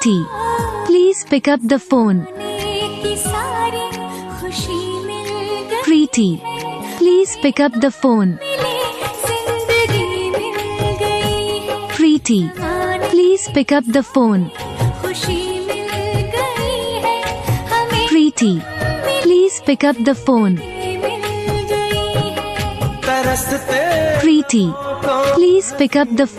Preeti, please pick up the phone. Preeti, please pick up the phone. Preeti, please pick up the phone. Preeti, please pick up the phone. Preeti, please pick up the phone.